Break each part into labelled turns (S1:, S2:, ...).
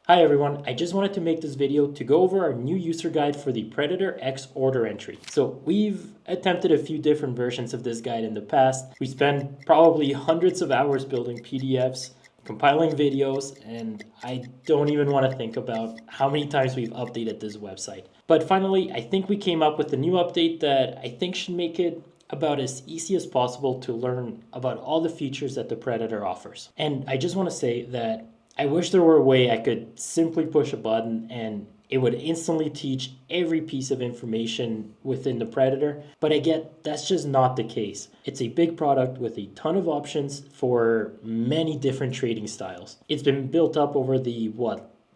S1: Hi everyone, I just wanted to make this video to go over our new user guide for the Predator X order entry. So we've attempted a few different versions of this guide in the past. We spent probably hundreds of hours building PDFs, compiling videos, and I don't even want to think about how many times we've updated this website. But finally, I think we came up with a new update that I think should make it about as easy as possible to learn about all the features that the Predator offers. And I just want to say that I wish there were a way I could simply push a button and it would instantly teach every piece of information within the Predator, but I get that's just not the case. It's a big product with a ton of options for many different trading styles. It's been built up over the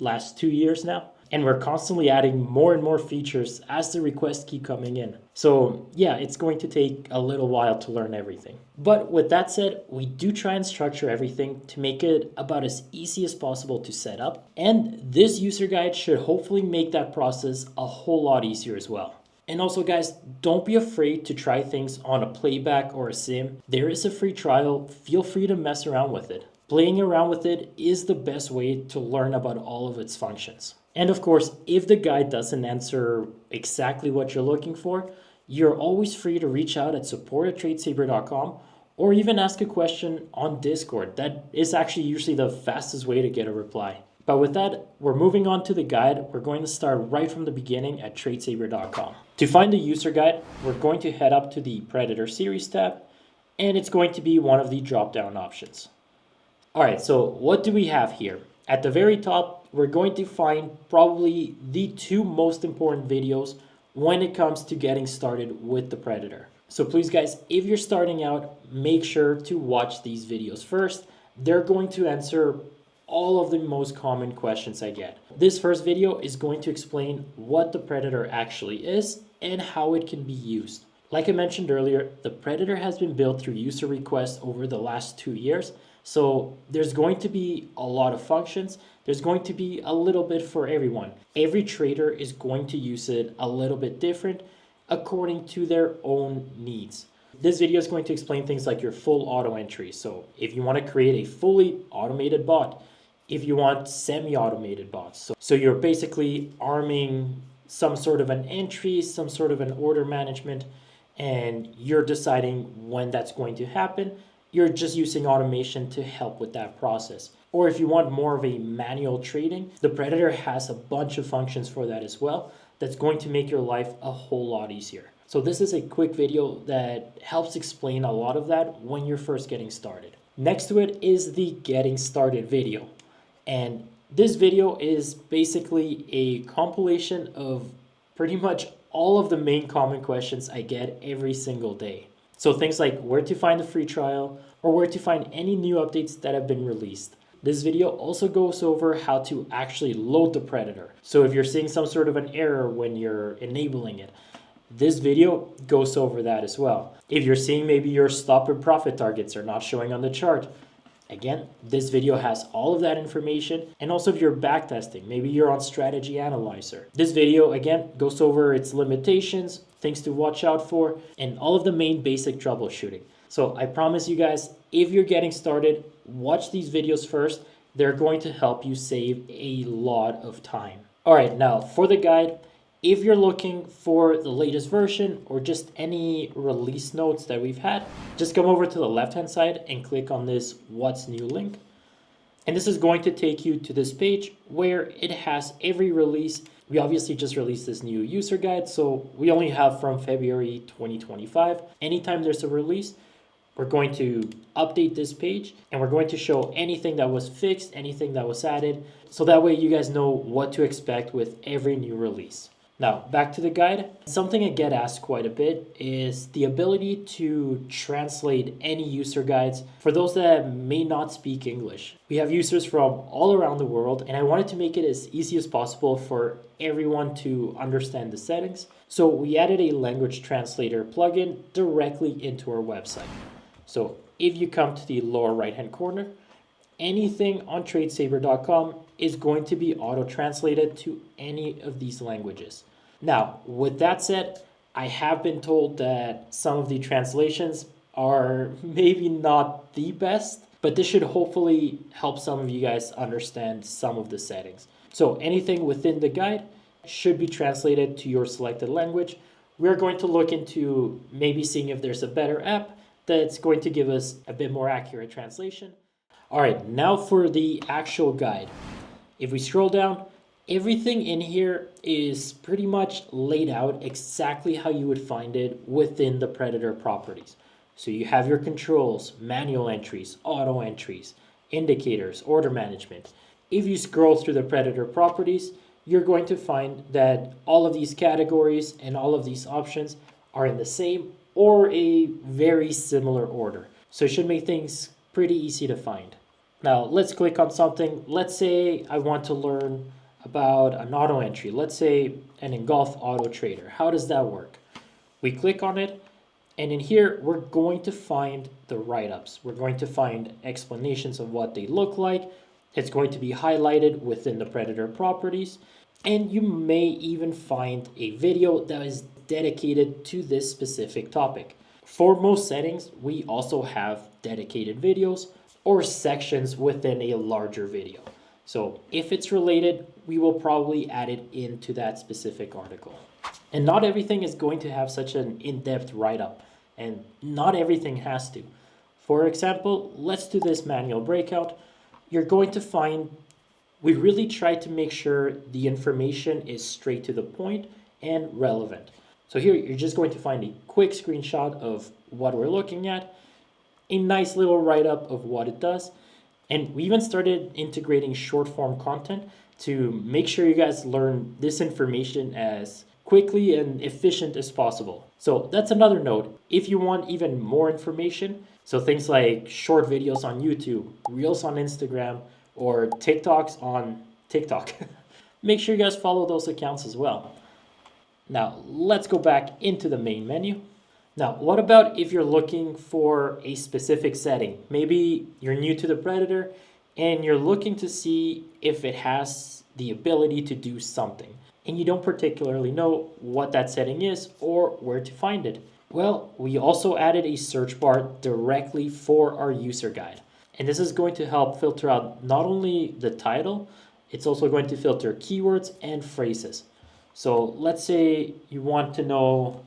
S1: last 2 years now, and we're constantly adding more and more features as the requests keep coming in. So yeah, it's going to take a little while to learn everything. But with that said, we do try and structure everything to make it about as easy as possible to set up. And this user guide should hopefully make that process a whole lot easier as well. And also guys, don't be afraid to try things on a playback or a sim. There is a free trial, feel free to mess around with it. Playing around with it is the best way to learn about all of its functions. And of course, if the guide doesn't answer exactly what you're looking for, you're always free to reach out at support@tradesaber.com or even ask a question on Discord. That is actually usually the fastest way to get a reply. But with that, we're moving on to the guide. We're going to start right from the beginning at TradeSaber.com. To find the user guide, we're going to head up to the Predator Series tab, and it's going to be one of the drop-down options. All right, so what do we have here? At the very top, we're going to find probably the two most important videos when it comes to getting started with the Predator. So please guys, if you're starting out, make sure to watch these videos first. They're going to answer all of the most common questions I get. This first video is going to explain what the Predator actually is and how it can be used. Like I mentioned earlier, the Predator has been built through user requests over the last 2 years. So there's going to be a lot of functions. There's going to be a little bit for everyone. Every trader is going to use it a little bit different according to their own needs. This video is going to explain things like your full auto entry. So if you want to create a fully automated bot, if you want semi-automated bots. So you're basically arming some sort of an entry, some sort of an order management, and you're deciding when that's going to happen. You're just using automation to help with that process. Or if you want more of a manual trading, the Predator has a bunch of functions for that as well. That's going to make your life a whole lot easier. So this is a quick video that helps explain a lot of that when you're first getting started. Next to it is the getting started video. And this video is basically a compilation of pretty much all of the main common questions I get every single day. So things like where to find the free trial or where to find any new updates that have been released. This video also goes over how to actually load the Predator. So if you're seeing some sort of an error when you're enabling it, this video goes over that as well. If you're seeing maybe your stop and profit targets are not showing on the chart, again, this video has all of that information. And also if you're backtesting, maybe you're on Strategy Analyzer. This video, again, goes over its limitations, things to watch out for, and all of the main basic troubleshooting. So I promise you guys, if you're getting started, watch these videos first. They're going to help you save a lot of time. All right, now for the guide, if you're looking for the latest version or just any release notes that we've had, just come over to the left-hand side and click on this What's New link. And this is going to take you to this page where it has every release. We obviously just released this new user guide, so we only have from February 2025. Anytime there's a release, we're going to update this page and we're going to show anything that was fixed, anything that was added, so that way you guys know what to expect with every new release. Now, back to the guide. Something I get asked quite a bit is the ability to translate any user guides for those that may not speak English. We have users from all around the world, and I wanted to make it as easy as possible for everyone to understand the settings. So we added a language translator plugin directly into our website. So if you come to the lower right-hand corner, anything on TradeSaber.com is going to be auto-translated to any of these languages. Now, with that said, I have been told that some of the translations are maybe not the best. but this should hopefully help some of you guys understand some of the settings. So anything within the guide should be translated to your selected language. We're going to look into maybe seeing if there's a better app that's going to give us a bit more accurate translation. All right, now for the actual guide. If we scroll down, everything in here is pretty much laid out exactly how you would find it within the Predator properties. So you have your controls, manual entries, auto entries, indicators, order management. If you scroll through the Predator properties, you're going to find that all of these categories and all of these options are in the same or a very similar order. So it should make things pretty easy to find. Now let's click on something. Let's say I want to learn about an auto entry. Let's say an engulf auto trader. How does that work? We click on it, and in here we're going to find the write-ups. We're going to find explanations of what they look like. It's going to be highlighted within the Predator properties, and you may even find a video that is dedicated to this specific topic. For most settings, we also have dedicated videos or sections within a larger video. So if it's related, we will probably add it into that specific article. And not everything is going to have such an in-depth write-up, and not everything has to. For example, let's do this manual breakout. You're going to find we really try to make sure the information is straight to the point and relevant. So here you're just going to find a quick screenshot of what we're looking at, a nice little write-up of what it does, and we even started integrating short form content to make sure you guys learn this information as quickly and efficient as possible. So that's another note. If you want even more information, so things like short videos on YouTube, Reels on Instagram, or TikToks on TikTok, make sure you guys follow those accounts as well. Now let's go back into the main menu. Now, what about if you're looking for a specific setting? Maybe you're new to the Predator and you're looking to see if it has the ability to do something, and you don't particularly know what that setting is or where to find it. Well, we also added a search bar directly for our user guide. And this is going to help filter out not only the title, it's also going to filter keywords and phrases. So let's say you want to know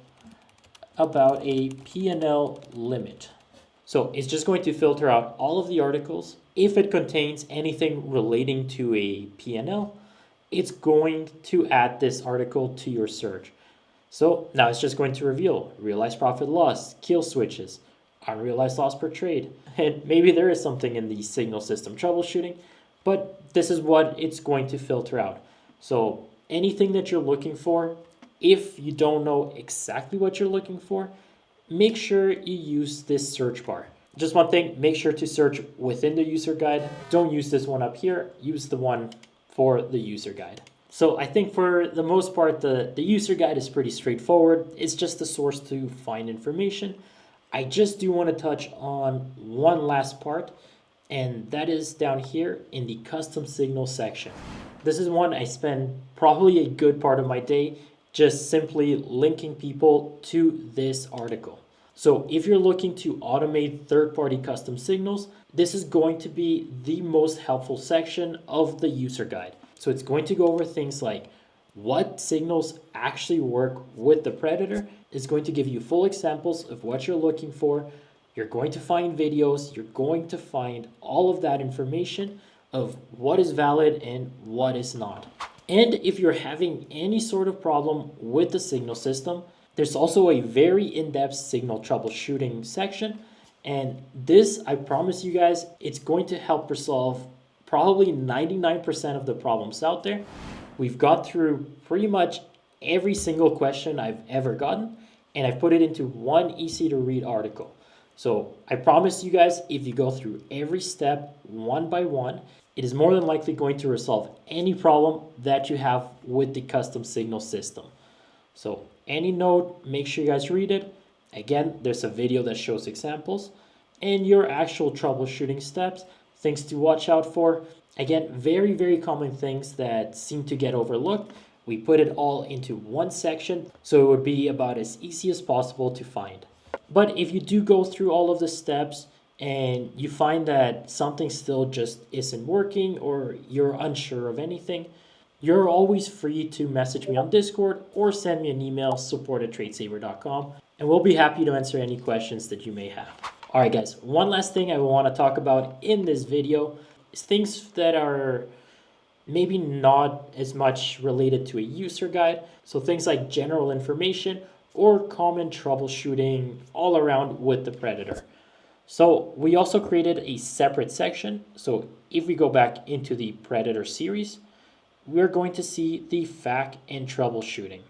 S1: about a P&L limit. So it's just going to filter out all of the articles. If it contains anything relating to a P&L, it's going to add this article to your search. So now it's just going to reveal realized profit loss, kill switches, unrealized loss per trade. And maybe there is something in the signal system troubleshooting, but this is what it's going to filter out. So anything that you're looking for, if you don't know exactly what you're looking for, make sure you use this search bar. Just one thing, make sure to search within the user guide. Don't use this one up here, use the one for the user guide. So I think for the most part, the user guide is pretty straightforward. It's just a source to find information. I just do want to touch on one last part, and that is down here in the custom signal section. This is one I spend probably a good part of my day just simply linking people to this article. So if you're looking to automate third-party custom signals, this is going to be the most helpful section of the user guide. So it's going to go over things like what signals actually work with the Predator. It's going to give you full examples of what you're looking for. You're going to find videos. You're going to find all of that information of what is valid and what is not. And if you're having any sort of problem with the signal system, there's also a very in-depth signal troubleshooting section. And this, I promise you guys, it's going to help resolve probably 99% of the problems out there. We've got through pretty much every single question I've ever gotten, and I've put it into one easy to read article. So I promise you guys, if you go through every step one by one, it is more than likely going to resolve any problem that you have with the custom signal system. So any note, make sure you guys read it. Again, there's a video that shows examples and your actual troubleshooting steps, things to watch out for. Again, very, very common things that seem to get overlooked. We put it all into one section, so it would be about as easy as possible to find. But if you do go through all of the steps and you find that something still just isn't working or you're unsure of anything, you're always free to message me on Discord or send me an email, support@tradesaber.com, and we'll be happy to answer any questions that you may have. All right, guys, one last thing I want to talk about in this video is things that are maybe not as much related to a user guide. So things like general information or common troubleshooting all around with the Predator. So we also created a separate section. So if we go back into the Predator series, we're going to see the FAQ and troubleshooting.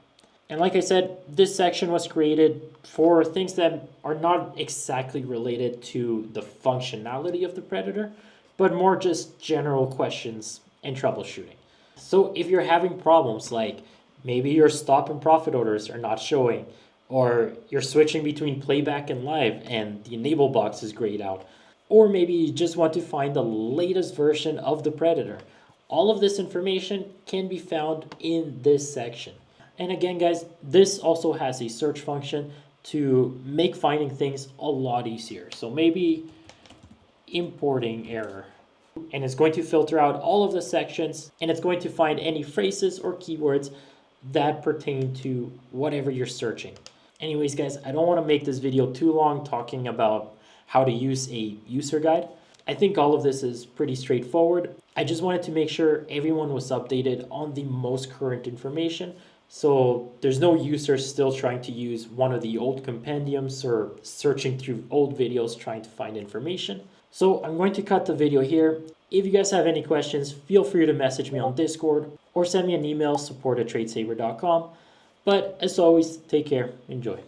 S1: And like I said, this section was created for things that are not exactly related to the functionality of the Predator, but more just general questions and troubleshooting. So if you're having problems like maybe your stop and profit orders are not showing, or you're switching between playback and live and the enable box is grayed out, or maybe you just want to find the latest version of the Predator, all of this information can be found in this section. And again, guys, this also has a search function to make finding things a lot easier. So maybe importing error, and it's going to filter out all of the sections, and it's going to find any phrases or keywords that pertain to whatever you're searching. Anyways, guys, I don't want to make this video too long talking about how to use a user guide. I think all of this is pretty straightforward. I just wanted to make sure everyone was updated on the most current information, so there's no users still trying to use one of the old compendiums or searching through old videos trying to find information. So I'm going to cut the video here. If you guys have any questions, feel free to message me on Discord or send me an email, support@tradesaber.com. But as always, take care, enjoy.